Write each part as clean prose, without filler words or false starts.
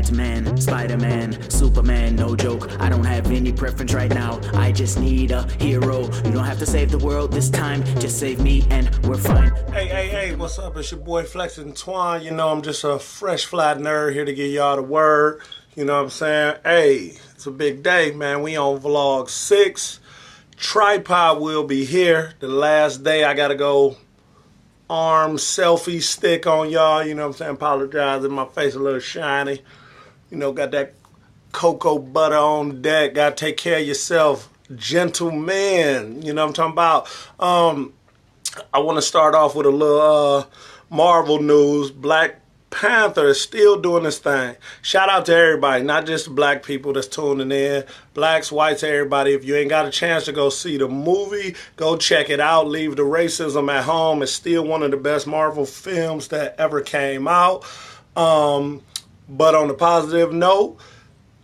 Batman, Spider-Man, Superman, no joke. I don't have any preference right now. I just need a hero. You don't have to save the world this time. Just save me and we're fine. Hey, what's up? It's your boy Flex.1. You know, I'm just a fresh fly nerd here to give y'all the word. You know what I'm saying? Hey, it's a big day, man. We on vlog 6. Tripod will be here. The last day I gotta go arm selfie stick on y'all. You know what I'm saying? Apologizing, my face a little shiny. You know, got that cocoa butter on deck. Gotta take care of yourself. Gentlemen, you know what I'm talking about? I want to start off with a little Marvel news. Black Panther is still doing this thing. Shout out to everybody, not just the black people that's tuning in. Blacks, whites, everybody. If you ain't got a chance to go see the movie, go check it out. Leave the racism at home. It's still one of the best Marvel films that ever came out. But on a positive note,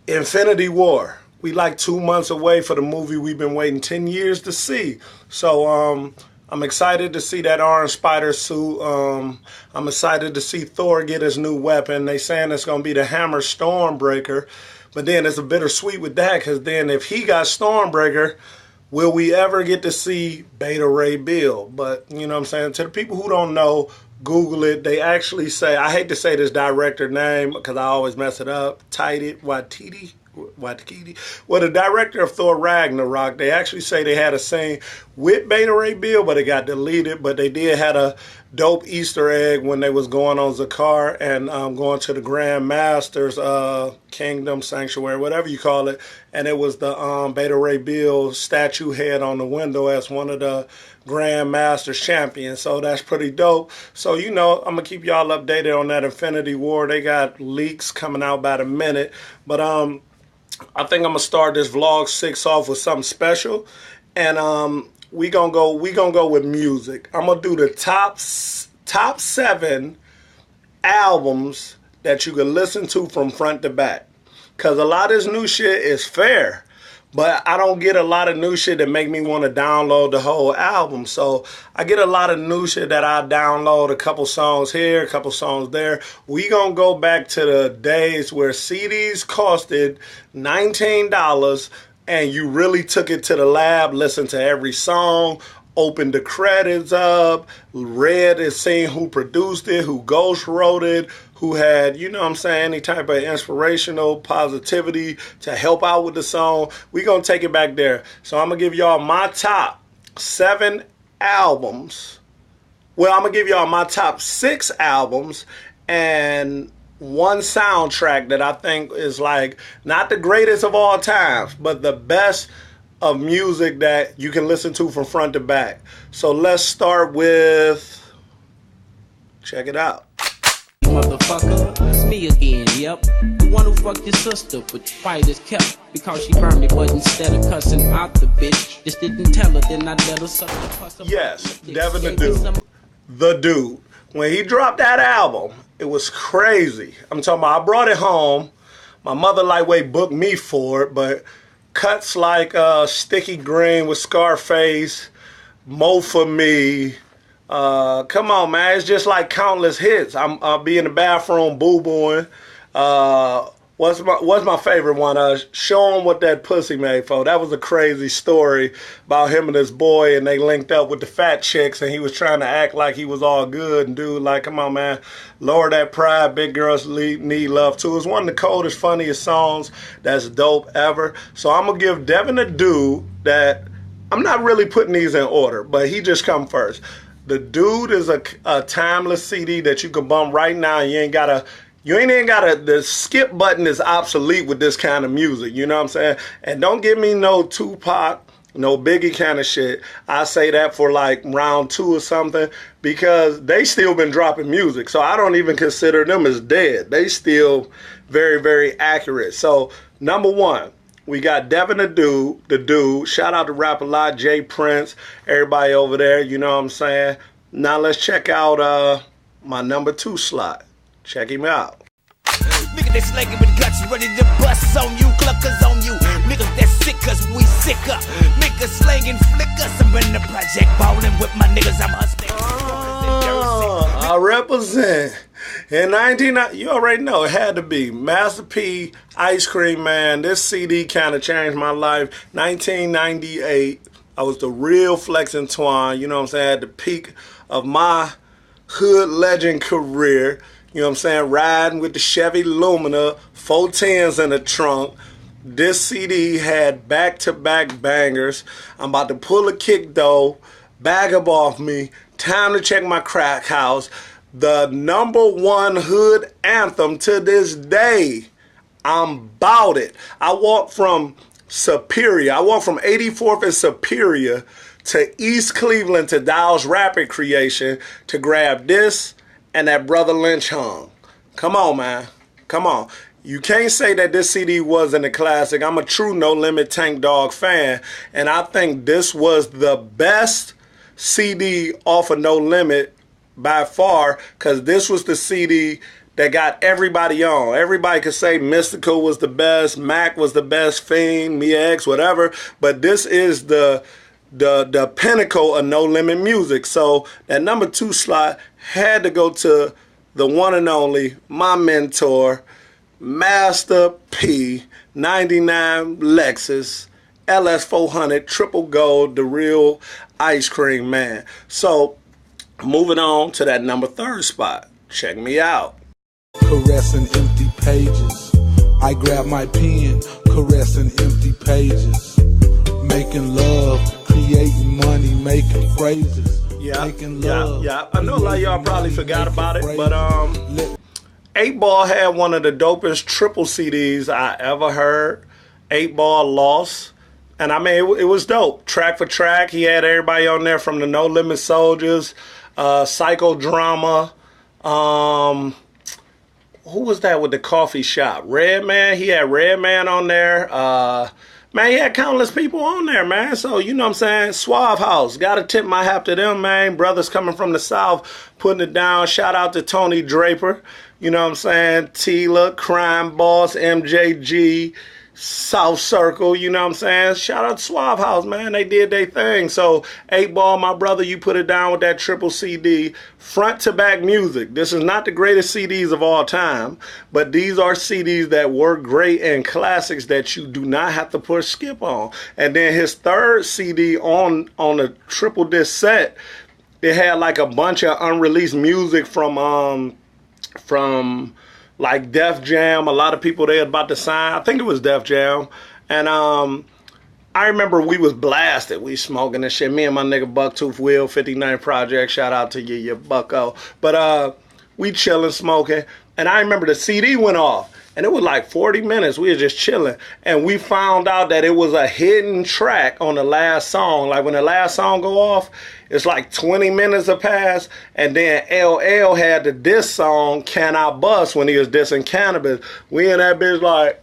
Infinity War. We like 2 months away for the movie we've been waiting 10 years to see. So, I'm excited to see that orange spider suit. I'm excited to see Thor get his new weapon. They saying it's going to be the Hammer Stormbreaker. But then it's a bittersweet with that, because then if he got Stormbreaker, will we ever get to see Beta Ray Bill? But, you know what I'm saying, to the people who don't know, Google it. They actually say, I hate to say this director name because I always mess it up, Waititi. Well, the director of Thor Ragnarok, they actually say they had a scene with Beta Ray Bill, but it got deleted. But they did had a dope Easter egg when they was going on Zakar and going to the Grand Master's Kingdom, Sanctuary, whatever you call it. And it was the Beta Ray Bill statue head on the window as one of the Grand Master's champions. So that's pretty dope. So, you know, I'm going to keep y'all updated on that Infinity War. They got leaks coming out by the minute. But I think I'm gonna start this vlog 6 off with something special, and we gonna go with music. I'm gonna do the top 7 albums that you can listen to from front to back, cause a lot of this new shit is fair, but I don't get a lot of new shit that make me want to download the whole album. So I get a lot of new shit that I download, a couple songs here, a couple songs there. We gonna go back to the days where CDs costed $19 and you really took it to the lab, listened to every song, opened the credits up, read and seen who produced it, who ghost wrote it, who had, you know what I'm saying, any type of inspirational positivity to help out with the song. We gonna take it back there. So I'm gonna give y'all my top 7 albums. Well, I'm gonna give y'all my top 6 albums and one soundtrack that I think is like not the greatest of all times, but the best of music that you can listen to from front to back. So let's start with, check it out. Motherfucker, it's me again, yep. The one who fucked your sister, but fight is kept because she burned me. But instead of cussing out the bitch, just didn't tell her, then I let her suck the puss. Yes, Devin the Dude. When he dropped that album, it was crazy. I'm talking about, I brought it home. My mother lightweight booked me for it, but cuts like Sticky Green with Scarface, Mo For Me. Come on, man. It's just like countless hits. I'll be in the bathroom boo-booing. What's my favorite one? Show 'em what that pussy made for. That was a crazy story about him and his boy, and they linked up with the fat chicks, and he was trying to act like he was all good. And dude, like, come on, man. Lower that pride. Big girls need love, too. It's one of the coldest, funniest songs that's dope ever. So I'm going to give Devin the Dude that, I'm not really putting these in order, but he just come first. The Dude is a timeless CD that you can bump right now. You ain't even gotta, the skip button is obsolete with this kind of music, you know what I'm saying? And don't give me no Tupac, no Biggie kind of shit. I say that for like round 2 or something, because they still been dropping music. So I don't even consider them as dead. They still very, very accurate. So number 1, we got Devin the Dude. Shout out to Rap A Lot, Jay Prince, everybody over there, you know what I'm saying? Now let's check out my number 2 slot. Check him out. Nigga that slanging with guts, ready to bust on you, cluckers on you. Niggas that sick cause we sicker. Niggas slanging flickers. I'm in the project ballin' with my niggas, I'm hustling. I represent. In 1990, you already know it had to be Master P, Ice Cream Man. This CD kind of changed my life. 1998, I was the real Flexin' Twine, you know what I'm saying, at the peak of my hood legend career. You know what I'm saying, riding with the Chevy Lumina, 410s in the trunk. This CD had back-to-back bangers. I'm about to pull a kick though, bag up off me, time to check my crack house. The #1 hood anthem to this day. I'm bout it. I walked from Superior. I walked from 84th and Superior to East Cleveland to Dow's Rapid Creation to grab this and that Brother Lynch hung. Come on, man. Come on. You can't say that this CD wasn't a classic. I'm a true No Limit Tank Dog fan, and I think this was the best CD off of No Limit by far, because this was the CD that got everybody on. Everybody could say Mystical was the best, Mac was the best, Fiend, Mia X, whatever, but this is the pinnacle of No Limit music. So that #2 slot had to go to the one and only, my mentor, Master P, 99 Lexus, LS400, triple gold, the real Ice Cream Man. So moving on to that #3 spot. Check me out. Caressing empty pages. I grab my pen, caressing empty pages. Making love, creating money, making phrases. Making love. Yeah. I know a lot of y'all probably forgot about it, but 8-Ball had one of the dopest triple CDs I ever heard. 8-Ball Lost. And I mean, it was dope. Track for track, he had everybody on there from the No Limit Soldiers, Psychodrama. Who was that with the coffee shop? Redman. He had Redman on there. Man, he had countless people on there, man. So, you know what I'm saying? Suave House. Gotta tip my hat to them, man. Brothers coming from the South, putting it down. Shout out to Tony Draper. You know what I'm saying? Tila, Crime Boss, MJG, South Circle, you know what I'm saying? Shout out to Suave House, man. They did their thing. So, 8-Ball, my brother, you put it down with that triple CD. Front to back music. This is not the greatest CDs of all time, but these are CDs that were great and classics that you do not have to push skip on. And then his third CD on a triple disc set, it had like a bunch of unreleased music from like Def Jam. A lot of people they about to sign. I think it was Def Jam. And I remember we was blasted. We smoking and shit. Me and my nigga Bucktooth Will, 59 Project. Shout out to you bucko. But we chilling, smoking. And I remember the CD went off. And it was like 40 minutes. We were just chilling. And we found out that it was a hidden track on the last song. Like when the last song go off, it's like 20 minutes have passed. And then LL had the diss song, Can I Bust, when he was dissing Cannabis. We in that bitch like,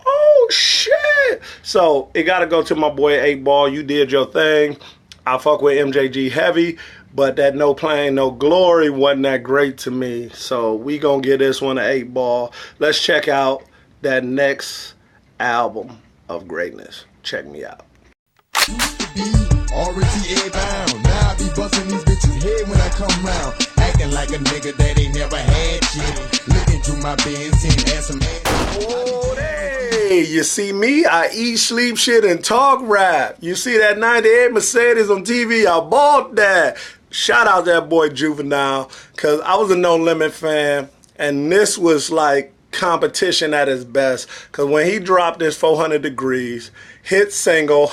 oh shit. So it got to go to my boy 8-Ball. You did your thing. I fuck with MJG heavy. But that No Pain, No Glory wasn't that great to me. So we gonna give this one an 8-Ball. Let's check out that next album of greatness. Check me out. RTA bound. Now I be busting these bitches head when I come round. Acting like a nigga that ain't never had shit. Looking through my Benz and ask some Oh, hey, you see me? I eat, sleep, shit, and talk rap. You see that 98 Mercedes on TV? I bought that. Shout out that boy Juvenile, because I was a No Limit fan, and this was like competition at its best. Because when he dropped this 400 Degrees, hit single,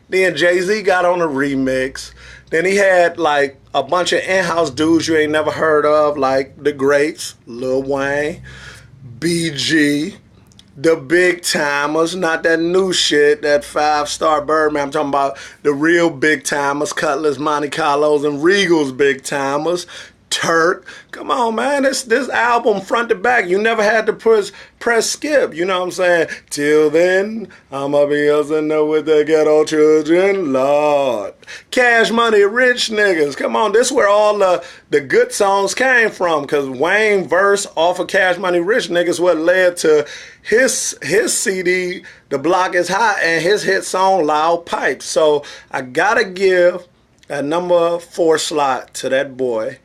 then Jay-Z got on a remix. Then he had like a bunch of in-house dudes you ain't never heard of, like the greats, Lil Wayne, BG, the big timers, not that new shit, that 5-star Birdman. I'm talking about the real big timers, Cutlass, Monte Carlos, and Regal's big timers. Turk. Come on, man. This album front to back, you never had to press skip. You know what I'm saying? Till then, I'ma be hustling with the ghetto children, Lord. Cash Money, Rich Niggas. Come on, this where all the good songs came from, because Wayne verse off of Cash Money, Rich Niggas what led to his CD, The Block Is Hot, and his hit song, Loud Pipes. So I gotta give that #4 slot to that boy,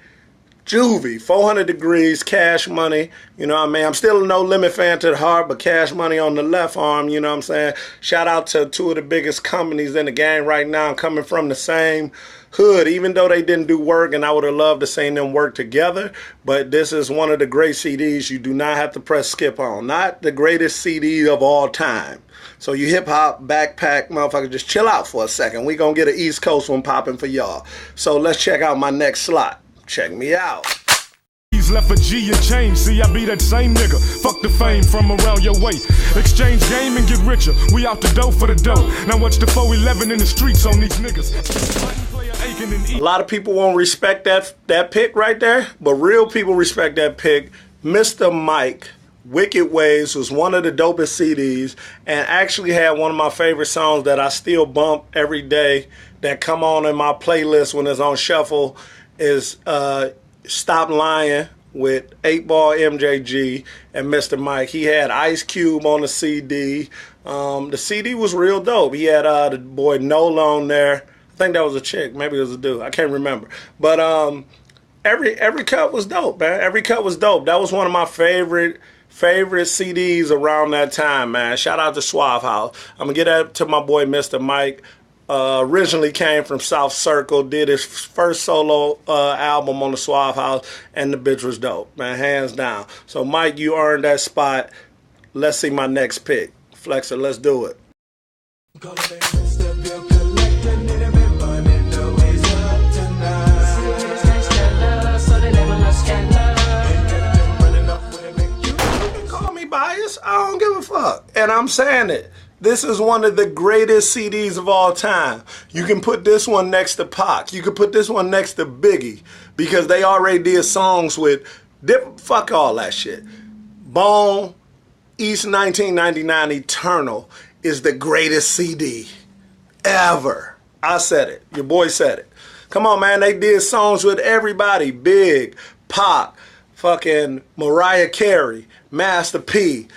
Juvie, 400 Degrees, Cash Money, you know what I mean? I'm still a No Limit fan to the heart, but Cash Money on the left arm, you know what I'm saying? Shout out to two of the biggest companies in the game right now, coming from the same hood, even though they didn't do work, and I would have loved to see them work together, but this is one of the great CDs you do not have to press skip on. Not the greatest CD of all time. So you hip-hop, backpack, motherfucker, just chill out for a second. We gonna get an East Coast one popping for y'all. So let's check out my next slot. Check me out. He's left a G and change. See, I be that same nigga. Fuck the fame from around your way. Exchange game and get richer. We out the dough for the dough. Now watch the 411 in the streets on these niggas. A lot of people won't respect that pick right there, but real people respect that pick. Mr. Mike, Wicked Ways was one of the dopest CDs, and actually had one of my favorite songs that I still bump every day that come on in my playlist when it's on shuffle is Stop Lying with 8 Ball MJG and Mr. Mike. He had Ice Cube on the CD. The CD was real dope. He had the boy Nola on there. I think that was a chick. Maybe it was a dude. I can't remember. But every cut was dope, man. Every cut was dope. That was one of my favorite CDs around that time, man. Shout out to Suave House. I'm going to get that to my boy Mr. Mike. Originally came from South Circle, did his first solo album on the Suave House, and the bitch was dope, man, hands down. So Mike, you earned that spot. Let's see my next pick. Flexer, let's do it. Call me biased, I don't give a fuck, and I'm saying it. This is one of the greatest CDs of all time. You can put this one next to Pac. You can put this one next to Biggie, because they already did songs with fuck all that shit. Bone, East 1999 Eternal is the greatest CD ever. I said it. Your boy said it. Come on, man. They did songs with everybody. Big, Pac, fucking Mariah Carey, Master P.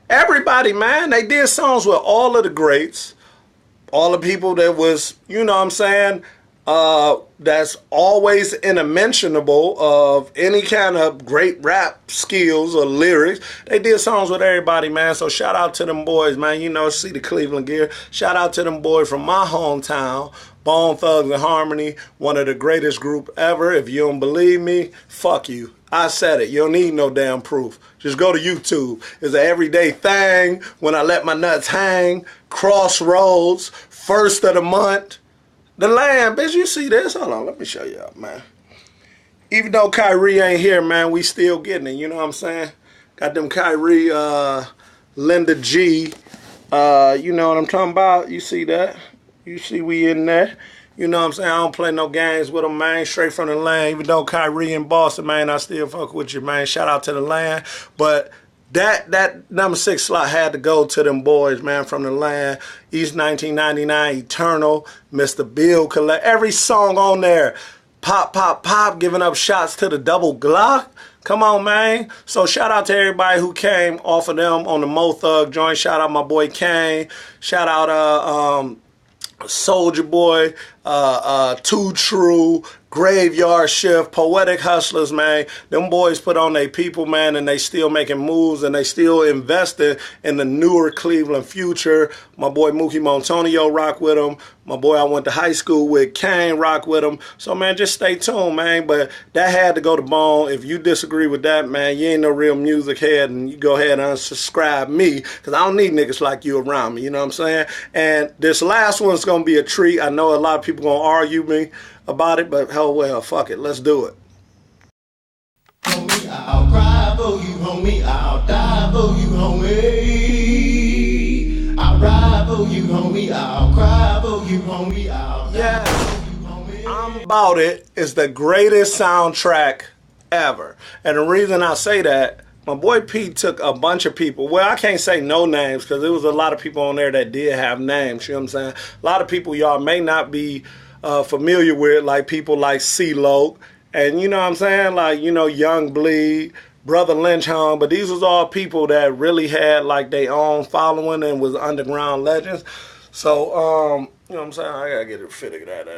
Everybody, man, they did songs with all of the greats, all the people that was, you know what I'm saying, that's always unmentionable of any kind of great rap skills or lyrics. They did songs with everybody, man, so shout out to them boys, man. You know, see the Cleveland gear. Shout out to them boys from my hometown, Bone Thugs and Harmony, one of the greatest group ever. If you don't believe me, fuck you. I said it. You don't need no damn proof. Just go to YouTube. It's an everyday thing. When I let my nuts hang. Crossroads. First of the month. The Land. Bitch, you see this? Hold on. Let me show you up, man. Even though Kyrie ain't here, man, we still getting it. You know what I'm saying? Got them Kyrie, Linda G. You know what I'm talking about? You see that? You see we in there. You know what I'm saying? I don't play no games with them, man. Straight from the Land. Even though Kyrie in Boston, man, I still fuck with you, man. Shout out to the Land. But that number 6 slot had to go to them boys, man, from the Land. East 1999, Eternal, Mr. Bill Collect. Every song on there. Pop, pop, pop, giving up shots to the double Glock. Come on, man. So shout out to everybody who came off of them on the Mo Thug joint. Shout out my boy Kane. Shout out Soldier Boy, Too True, Graveyard Shift, Poetic Hustlers, man. Them boys put on their people, man, and they still making moves, and they still investing in the newer Cleveland future. My boy Mookie Montonio rock with them. My boy I went to high school with, Kane, rock with them. So, man, just stay tuned, man. But that had to go to Bone. If you disagree with that, man, you ain't no real music head, and you go ahead and unsubscribe me, because I don't need niggas like you around me, you know what I'm saying? And this last one's going to be a treat. I know a lot of people going to argue me about it, but hell well, fuck it, let's do it. Homie, I'll cry for you, homie, I'll die for you, homie. I'll ride for you, homie, I'll cry for you, homie, I'll die for you, homie. I'm About It is the greatest soundtrack ever. And the reason I say that, my boy Pete took a bunch of people. Well, I can't say no names, because there was a lot of people on there that did have names, you know what I'm saying? A lot of people y'all may not be familiar with, like people like C-Lo, and you know what I'm saying, like, you know, Young Bleed, Brother Lynch Hung, but these was all people that really had like their own following and was underground legends. So, you know what I'm saying, I gotta get it fitted that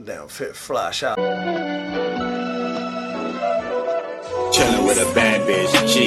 damn fit fly shot. chillin' with a bad bitch. She